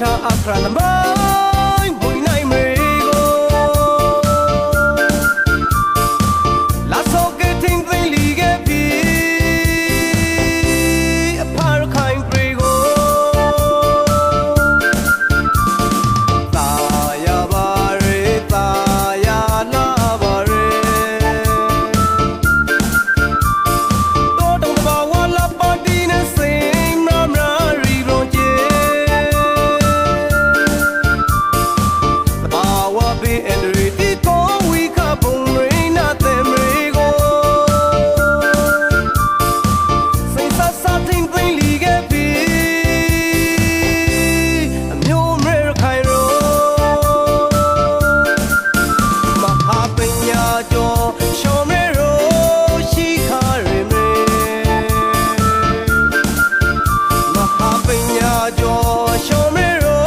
ta akra na mai mui nai me go la so ke ting thing li ge pi a par khai pre go ta ya ba re ta ya la ba re to dong ba wa la pa ti ne sing na mra ri ron je ba wa be and re ti ko we ka bong re na te me go sing sa sa ting thing li ge pi a myo me khai ro ma ha panya jo show me ro shi kha re me ma ha panya jo show me ro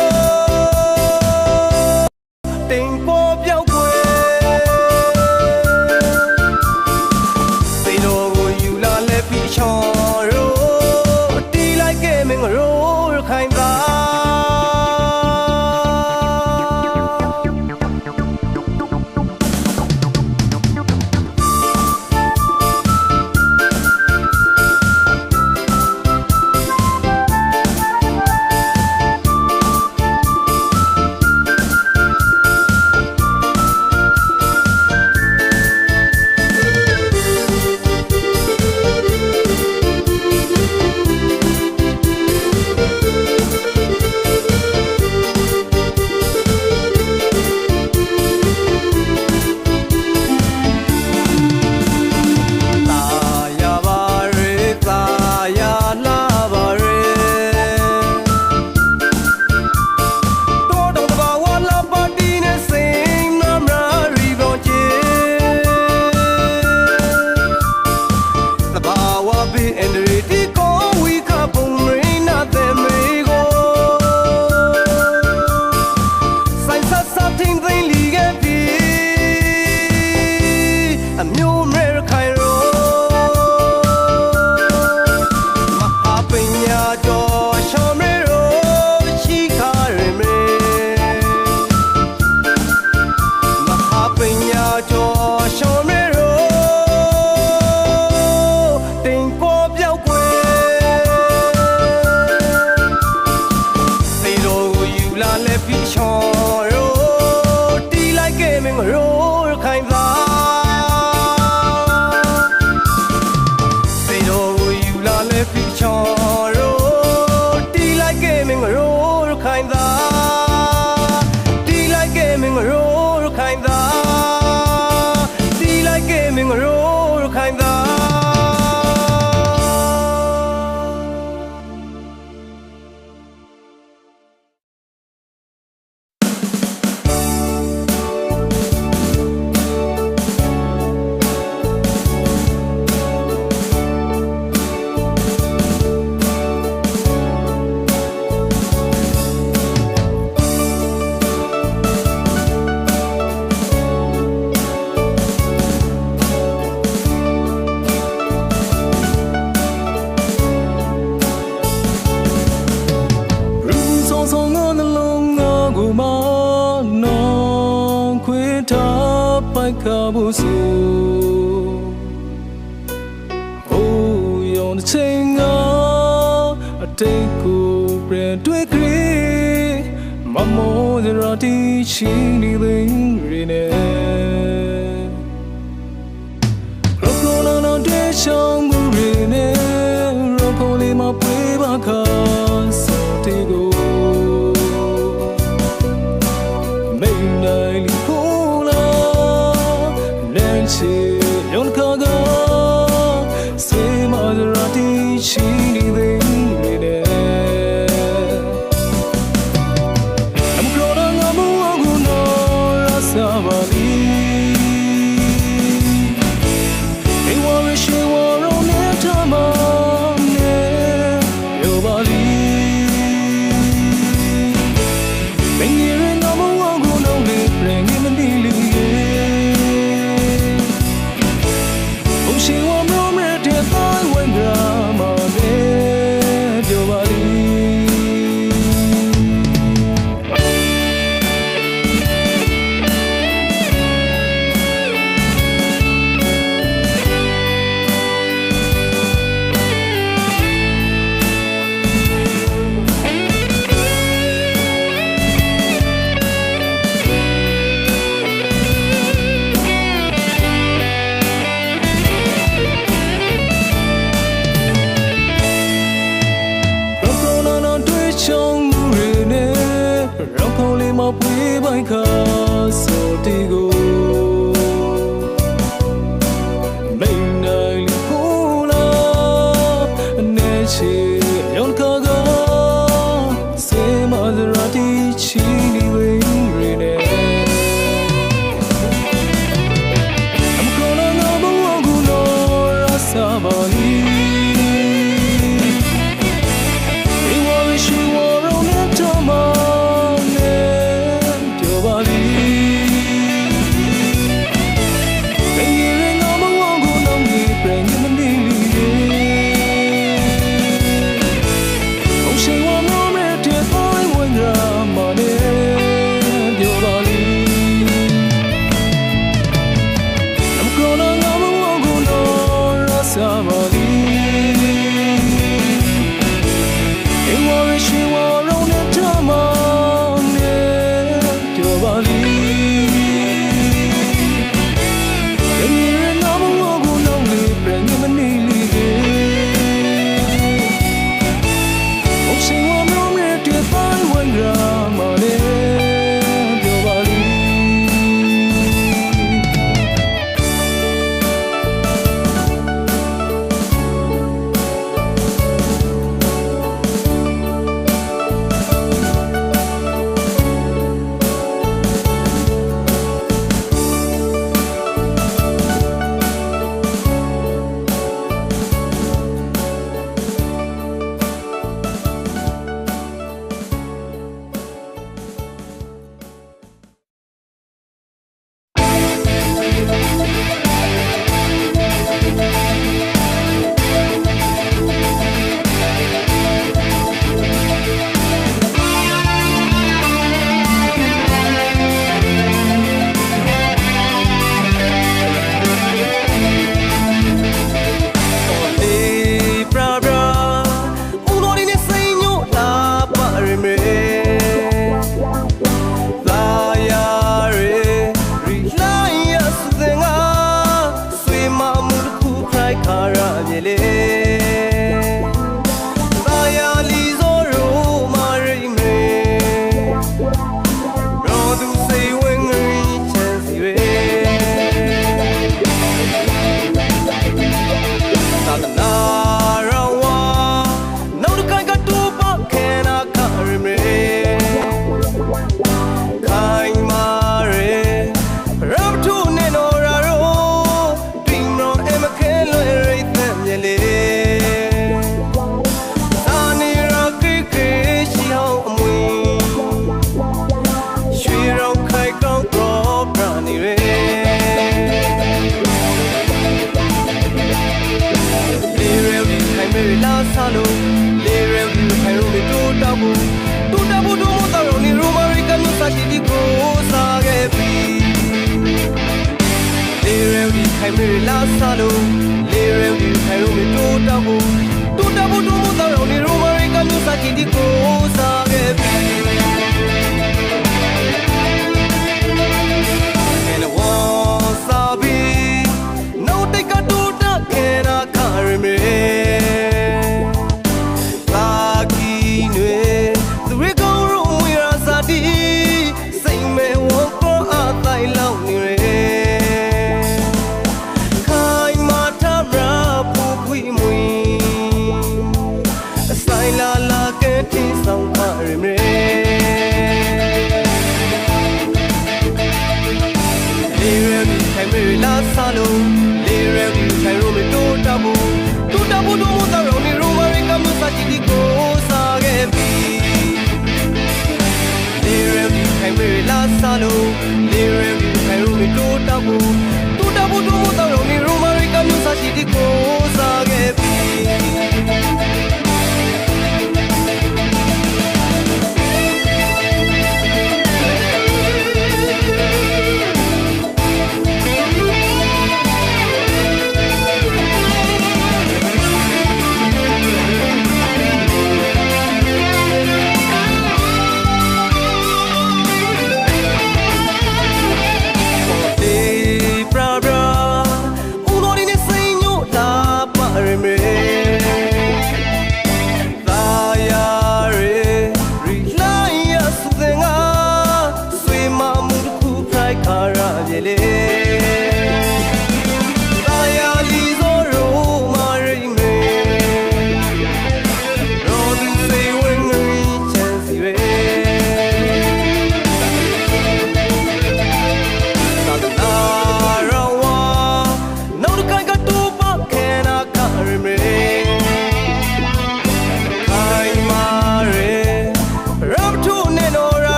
ting po pyao kwe sai lo go yu la le pi chon ro ti lai ke ming ro khai da Kabusu Oh yon chinga a take ko brand twikri mamo rati chini ding rine Rokona no de chong rine rokoli ma pwe ba ka so te go May nai yon kaga se maserati chini ding rine am krona ngamu aguno rasavali e wari she waro ne tama ne yobali မှာပွေးပိုင်ခါစောတီကိုမိန်နိုင်လီဖိုလာအနေချေယောင်ကာကစေမဒရာတီချီလီဝေးရနေအမကောနာငါဘဝကူနောရစာပါလီ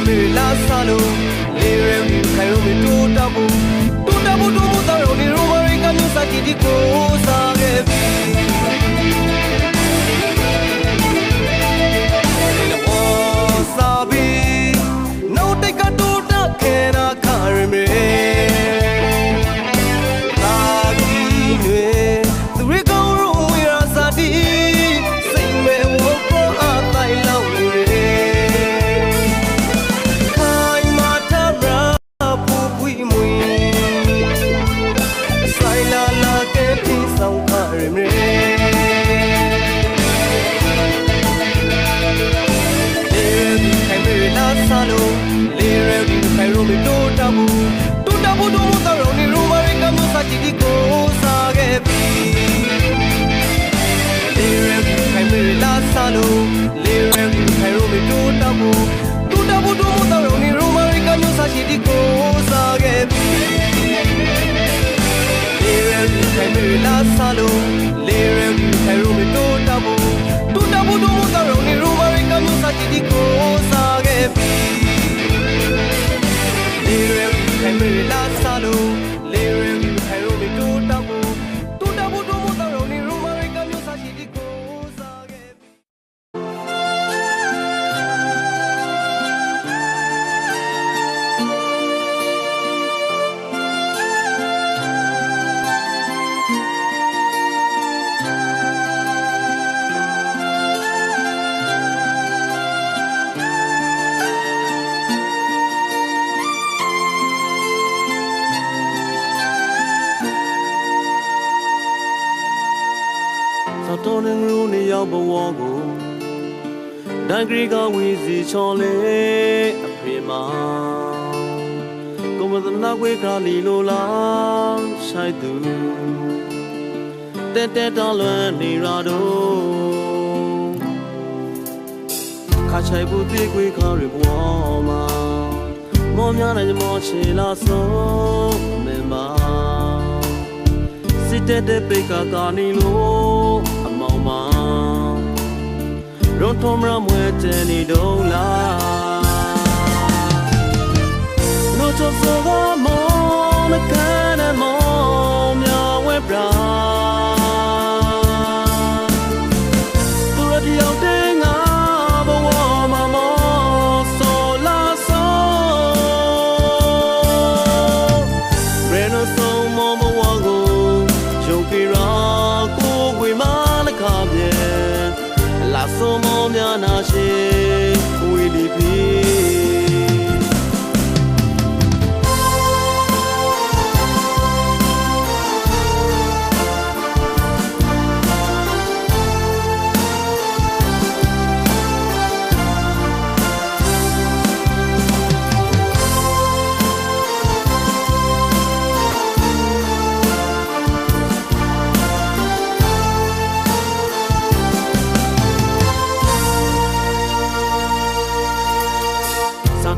မေလာဆာလိုလေရဲခိုင်ရိုမီတူတာဘူတူမူတာရောနေရိုမာရီကမျိုးစာတီဒီကိုစားခဲ့ပြီလေဝစာဘီနိုတိတ်ကတူတာခဲနာခရမေတာကီနွေသူရကောင်းရိုဝီရာစာတီစိတ်မဲဝပေါ်အတိုင်လောက်နေခိုင်မာထရာပူပွီမွေဆိုင်လာလာကဲတီဆောင်ခရမေဆာလိုလေရဲဒီခိုင်ရိုမီတူတာဘူတူမူတာရောနေရိုမာရီကမျိုးစာတီဒီကိုစားခဲ့ပြီလေရဲဒီခိုင်မေလာဆာလိုလေရဲဒီခိုင်ရိုမီတူတာဘူတူမူတာရောနေရိုမာရီကမျိုးစာတီဒီကိုစားခဲ့ပြီလေရဲဒီခိုင်မေလာဆာလိုလေရဲဒီခိုင်ရိုမီတူတာဘူတူမူတာရောနေရိုမာရီကမျိုးစာတီဒီကိုစားခဲ့ပြီလေရဲခိုင်မေလာဆာလိုလေရဲခိုင်ရိုမီတူတာဘူတူမူတာရောနေရိုမာရီကမျိုးစာတီဒီကိုစားခဲ့ပြီတော်နေရူနေရောက်ဘဝကိုဒိုင်ဂရီကဝီစီချော်လေအဖေမကိုမသနာခွေကလီလိုလာဆိုင်သူတဲတော်လွမ်းနေရတော့ခါချိုင်ဘူးပြေးခွေခါရဘဝမှာမော်များနိုင်မော်ချေလာဆုံးမင်းမစစ်တဲ့ပိတ်ကာနီလို့ရုံထုံမရမွဲတဲ့နေတော့လားလို့ချစောမောနကနေမောမြဝဲပရာသူရတဲ့ရောက်တဲ့ငါဘဝမှာမောဆိုလာဆိုရေနိုဆိုမောဘဝကိုယုံကြည်ရာကိုဝေမနခပြေလာဆိုမောများနာရှိဝီလီပီ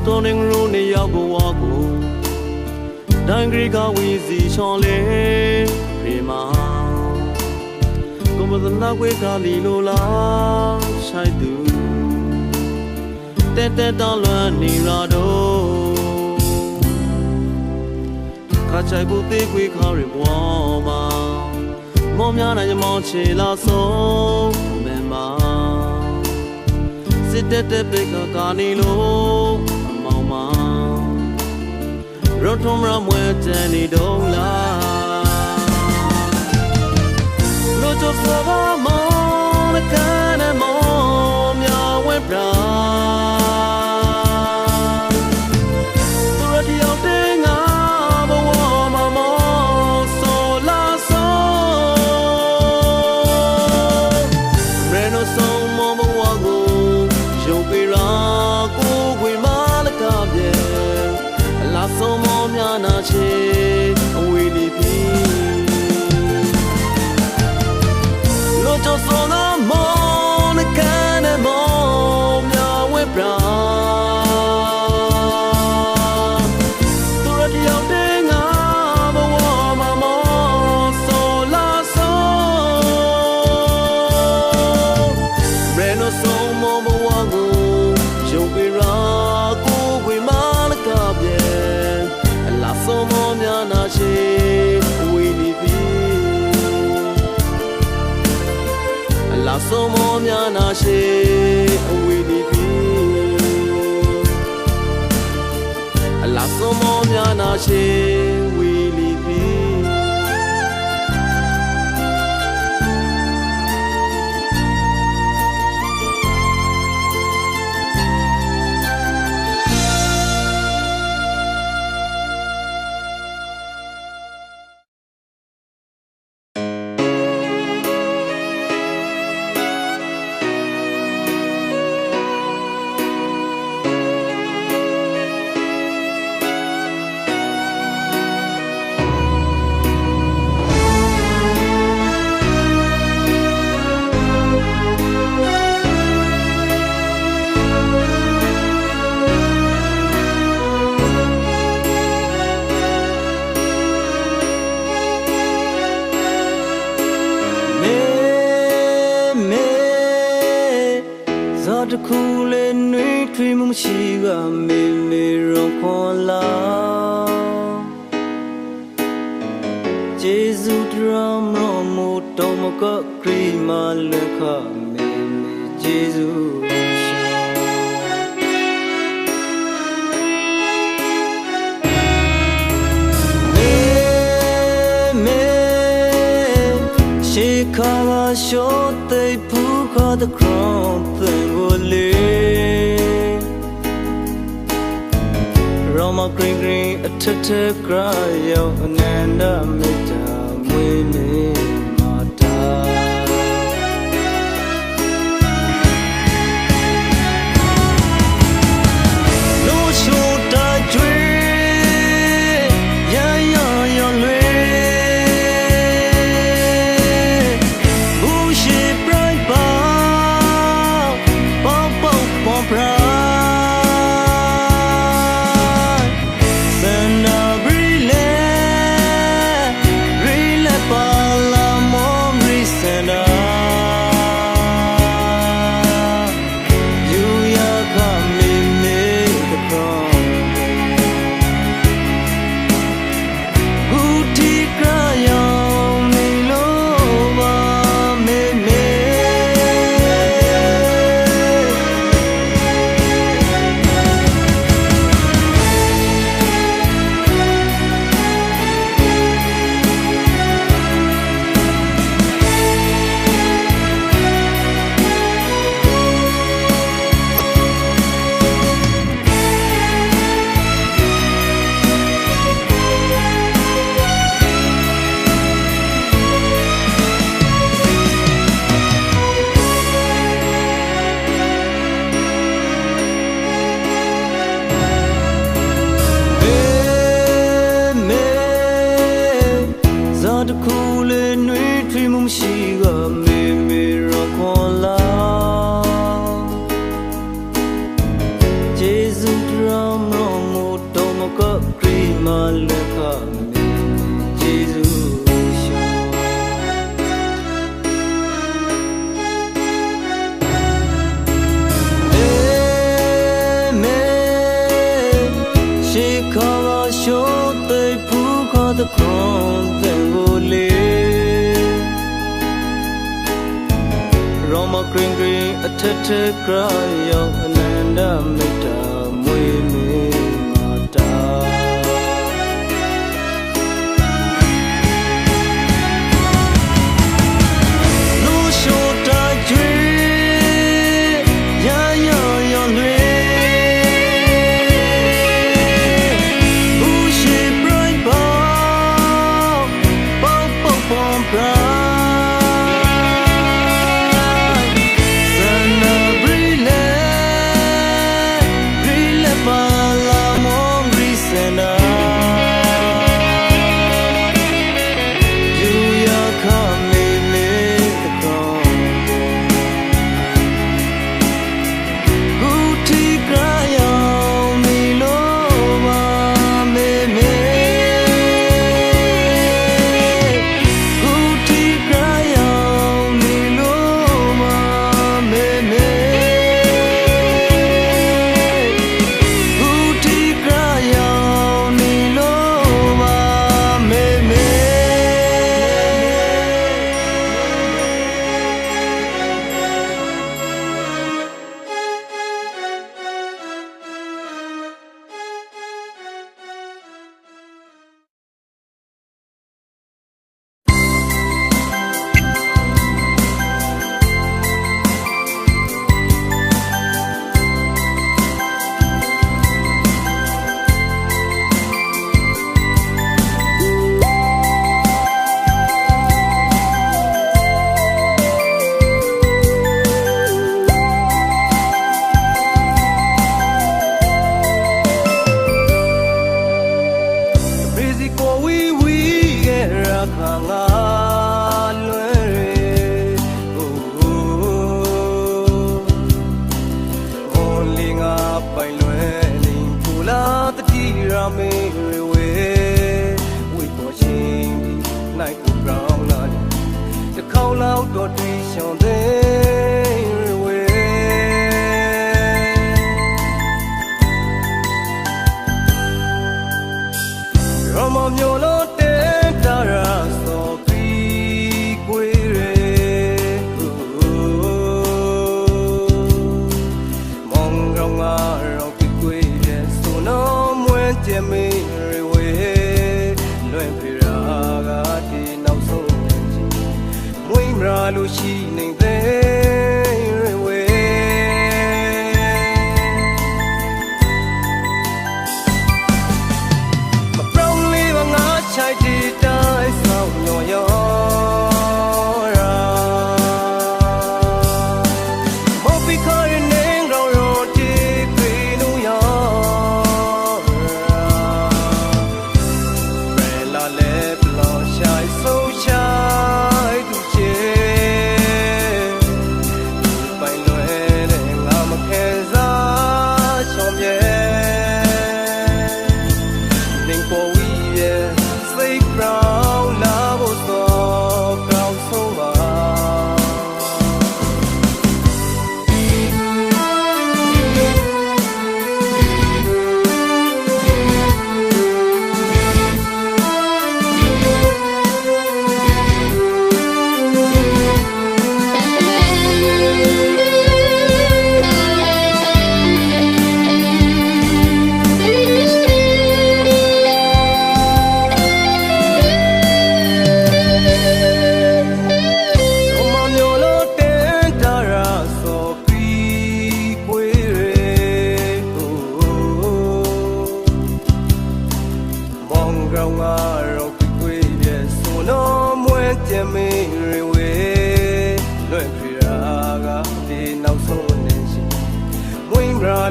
တော်နေရူနေရောက်ဘဝကိုဒိုင်ဂရီကဝီစီချော်လေဖေမကိုမသနာခွေကလီလိုလာဆိုင်သူတဲတော်လွမ်းနေရတော့ခါချိုင်ဘူးသေးခွေခါရဘဝမှာမော်များနိုင်မော်ချေလာဆုံးမင်းမစစ်တဲ့ပိတ်ကာနီလို့ရုံထုံမရမွဲတဲ့နေတော့လားလို့ချစောမောနကနေမောမြဝဲပရာသူရတဲ့ရောက်တဲ့ငါဘဝမှာမောဆိုလာဆိုရေနိုဆိုမောဘဝကိုယုံကြည်ရာကိုဝေမလကပြေလာဆိုမောများနာချေအဝေးလီပြီလို့ချစောမောန နာရှိအဝေးဒီပြီအလားဆုံးမောများနာရှိဝေးလီပြီတခုလေးနှွေးထွေးမှုမရှိကမေမေရောခွန်လာကျေးဇူးတော်မတော်မူတော်မကခရီးမလက်ခမေမေကျေးဇူးခါပါရှော့တဲ့ဖူးခါတဲ့ crown သင်ကိုလေ Roma green green အထက်ထက် cry ရောက်အနန္တမေတ္တာမွေးနေမာတာလို့ချိုတာကျွေးရရရလွေတခုလေးနှွေးထွေးမှုမရှိကမေမေရောခွန်လာကျေးဇူးတော်မတော်မူတော်မကခရီးမလက်ခမေကျေးဇူးရှောမေရှိခါပါရှော့တဲ့ဖူးခါတဲ့ crown သင်ကိုလေ Roma green green အထက်ထက် cry ရောက်အနန္တမေတ္တာမွေးနေမာတာလို့ရှိုတာကျွေးရရရလွေဘူးရှိ bright bow bow bow bow bright Sana brilliant me away. We watching night to brown line. The call out or trees on their way. Rama Myola Tara so free query. Mongrong rocky query. So no went to me away. Loin Piraga did now so. Mwimra Lucining their way. My brown living arch I did die from your yard. Moby calling and grow deep in New York. Bella left lost shy so shy to change. By Noel I'm a Kansas champion. Think for we say brown love was so brown so much.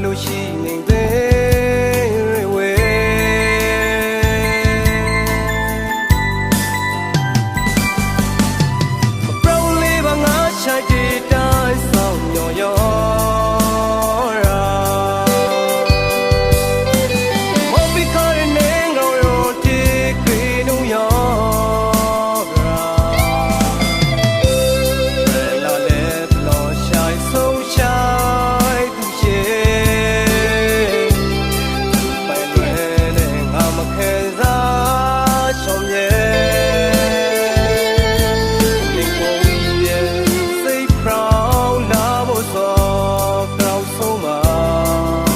Lucining their way. Brown living arch I did die from your yard. Moby calling and grow deep in New York. Bella left lost shy so shy to share. By Noel I'm a Kansas champion. Think for we say proud love was so proud so much.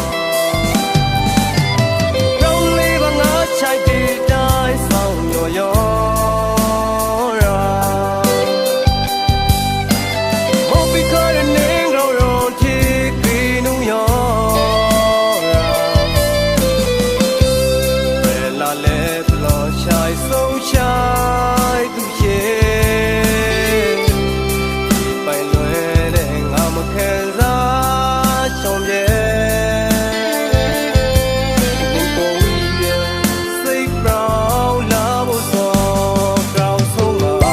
Brown living arch I did die from your yard. Moby calling and grow deep in New York. Bella left lost shy so shy to share. By Noel I'm a Kansas champion. Think for we say proud love was so proud so much.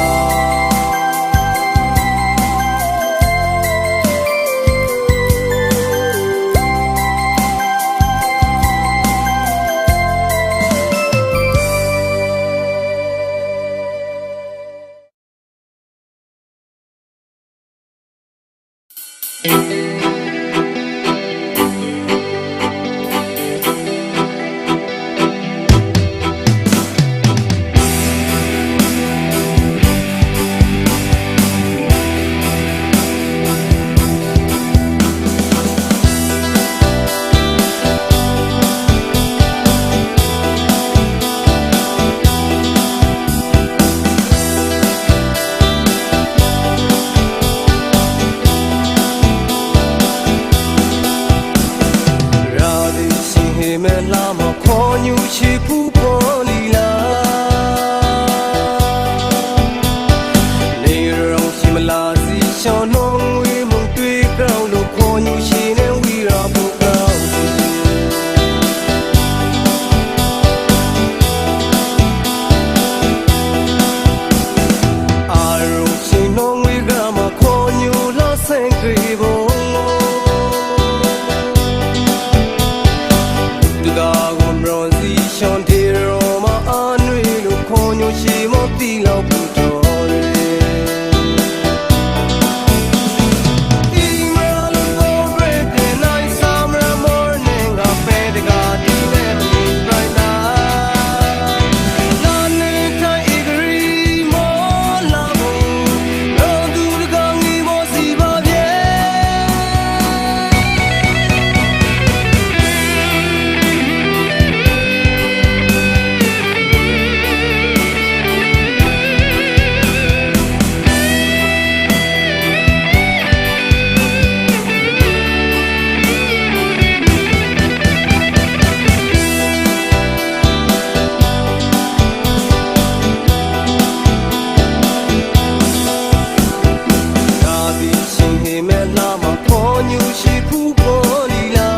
ခေါ်ညူရှိဖူးပေါ်လီလာ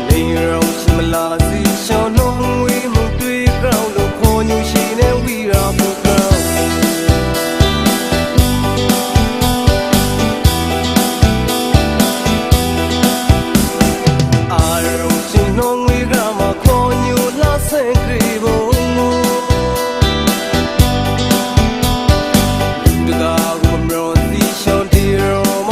နေရောင်ချမလာစီရှောင်းလုံးဝေးမှုတွေးကြောက်လို့ခေါ်ညူရှိနေဝီရာမှုကောင်းအာရုံရှင်နှောင်းဝေးကမှခေါ်ညူလာဆန်ကြည့်ဖို့တကားကိုမရောစီရှောင်းတီရောမ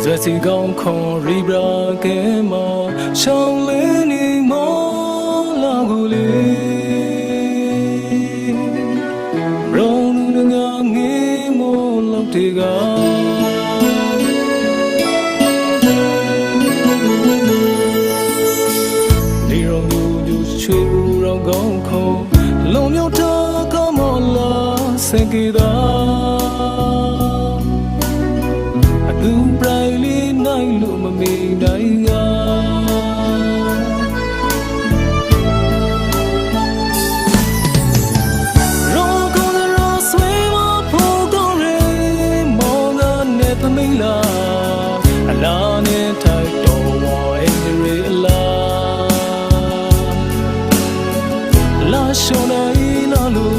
在这高空里边给嘛，想来你莫拉古里，让你那你莫老提个。你让有吹不让高空，龙有他干嘛啦？谁给的？သူပရိုင်လေးနိုင်လို့မမေ့နိုင်ကရောကောင်းရောဆွေးမဖို့ကောင်းရဲမောင်ကနဲ့သမီးလားအလားနဲ့ထိုက်တော်ဝအင်ဒရီလားလာရှောင်းနိုင်လာလို့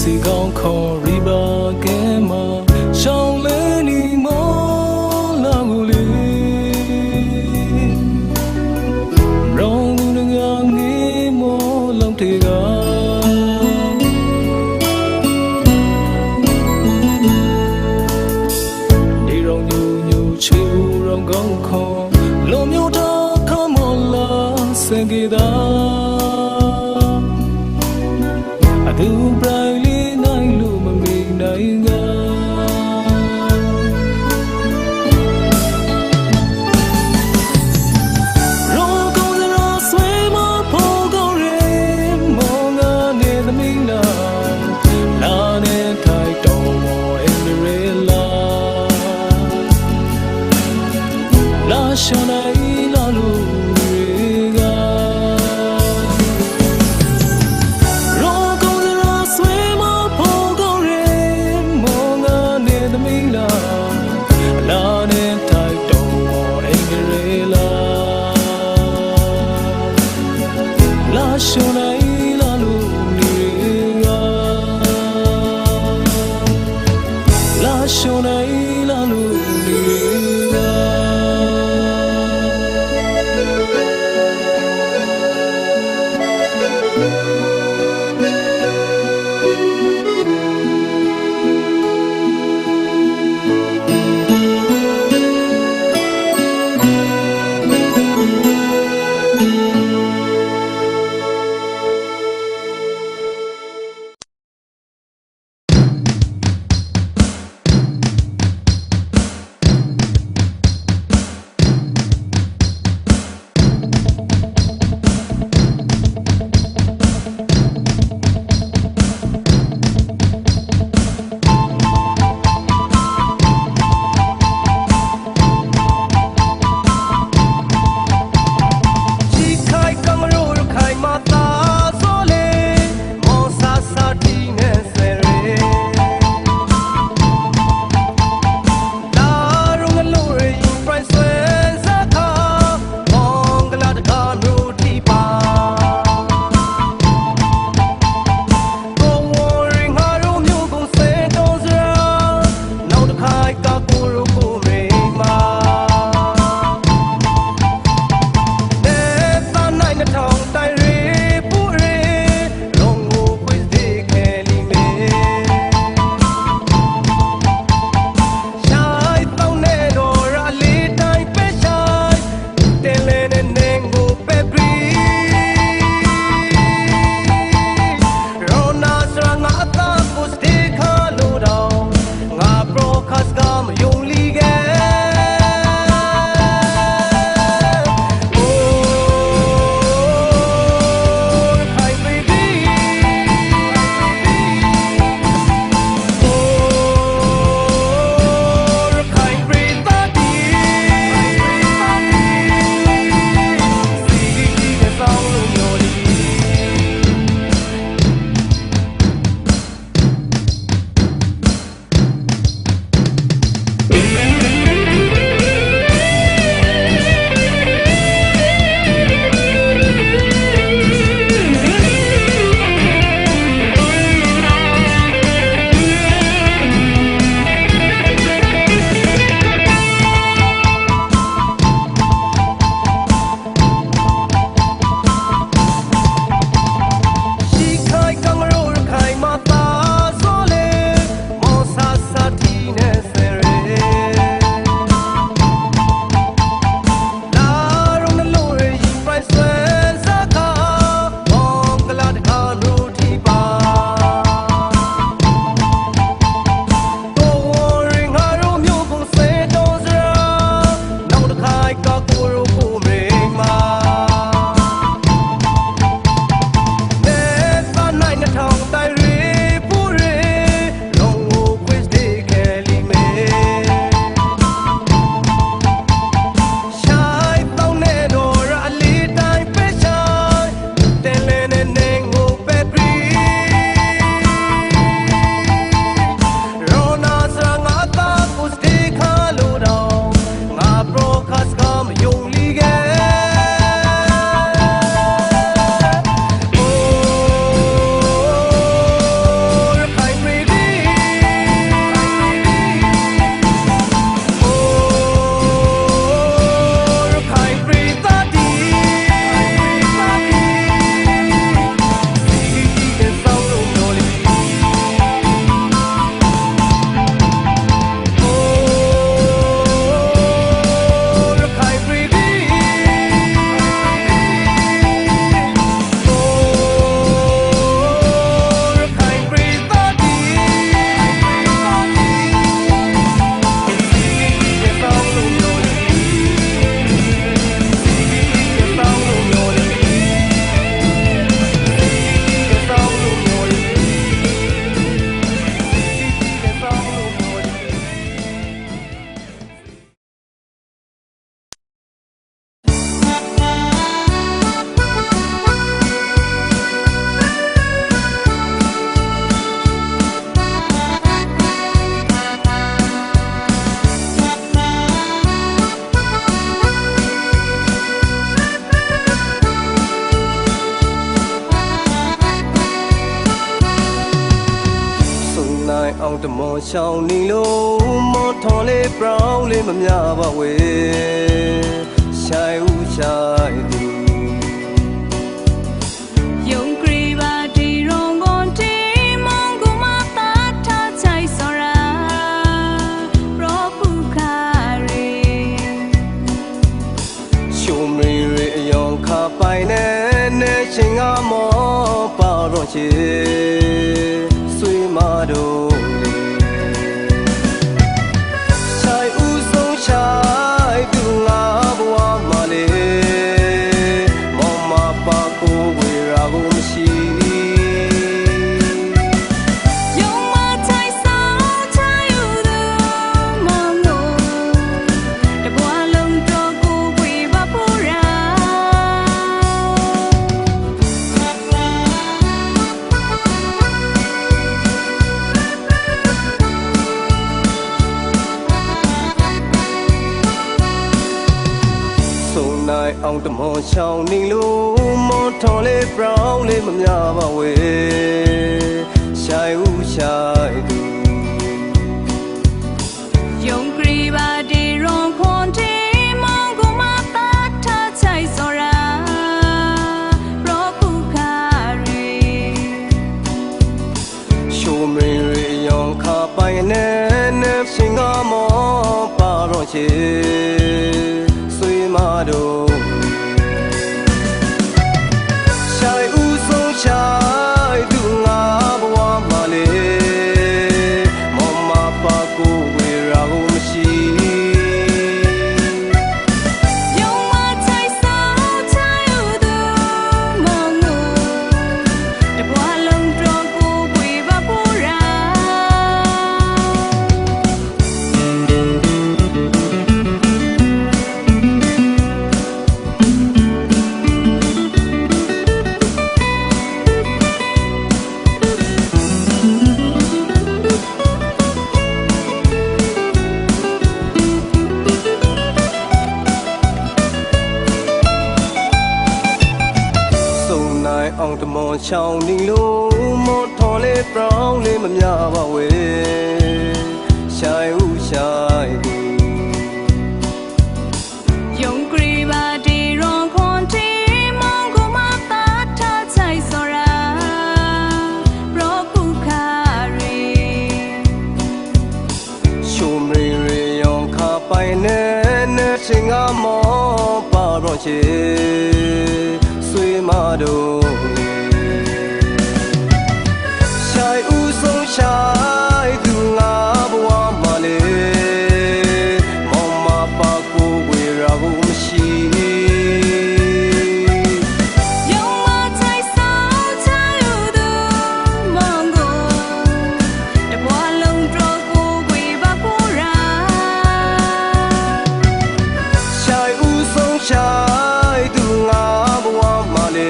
စီကောင်းခေါ်ရီဘာကဲမှာရှောင်းလဲနီမောလာကိုလေရောင်းလူငါငေးမောလောက်တေကဒီရောင်ညူညူချီဦးရောင်ကောင်းခေါ်လုံမျိုးတော့ခမောလာစင်ကေတာအတူပရိုင်နိုင်လို့မမေ့နိုင်ကရောကောင်းရောဆွေးမဖို့ကောင်းရဲမောင်ငါနေသမီးလားလာနေထိုက်တော်မောအင်ဒရီလာရှောင်းနိုင်လာလို့မေ နိုင်အောင်တမောရှောင်းနေလို့မောထွန်လေးပြောင်းလေးမများပါဝေရှိုင်ဦးရှိုင်သူယုံကြည်ပါဒီရုံကုန်တီမောင်ကူမသာထားချိုက်စောရာရောပုခါရီရှုံးရီရီအယောင်ခါပိုင်နဲ့ချင်းကမောပါတော့ချေဆွေမတို့ရှိုင်ဦးဆုံးရှိုင်သူငါဘဝမှာလေမောမပါကိုဝေရာကိုမရှိယုံမချိုက်ဆောင်ချာယူသူမောင်ကိုတဘွားလုံးတော့ကိုဝေပါဖို့ရာဆုံနိုင်အောင်တမောရှောင်းနေလို့မောထွန်လေးပြောင်းလေးမများပါဝေရှိုင်ဦးရှိုင်သူယုံကြည်ပါဒီရုံခွန်တီမောင်ကူမသာထားချိုက်စောရာရောပုခါရီရှုံးရီရီယောင်ခါပိုင်နဲ့ချင်းကမောပါတော့ချေဆွေမတို့ရှိုင်ဦးဆုံးရှိုင်သူငါဘဝမှာလေမောမပါကိုဝေရာကိုမရှိယုံမချိုက်ဆောင်ချာယူသူမောင်ကိုတဘွားလုံးတော့ကိုဝေပါဖို့ရာဆုံနိုင်အောင်တမောချောင်းနေလို့မောထွန်လေးပြောင်းလေးမများပါဝေရှိုင်ဦးရှိုင်သူယုံကြည်ပါဒီရုံခွန်တီမောင်ကူမသာထားချိုက်စောရာရောပုခါရီရှုံးရီရီယောင်ခါပိုင်နဲ့ချင်းကမောပါတော့ချေဆွေမတို့ရှိုင်ဦးဆုံးရှိုင်သူငါဘဝမှာလေမောင်မပါကိုဝေရာကိုမရှိ ယုံမချိုက်ဆောင်ချာယူသူမောင်ကိုတဘွားလုံးတော့ကိုဝေပါဖို့ရာရှိုင်ဦးဆုံးရှိုင်သူငါဘဝမှာလေ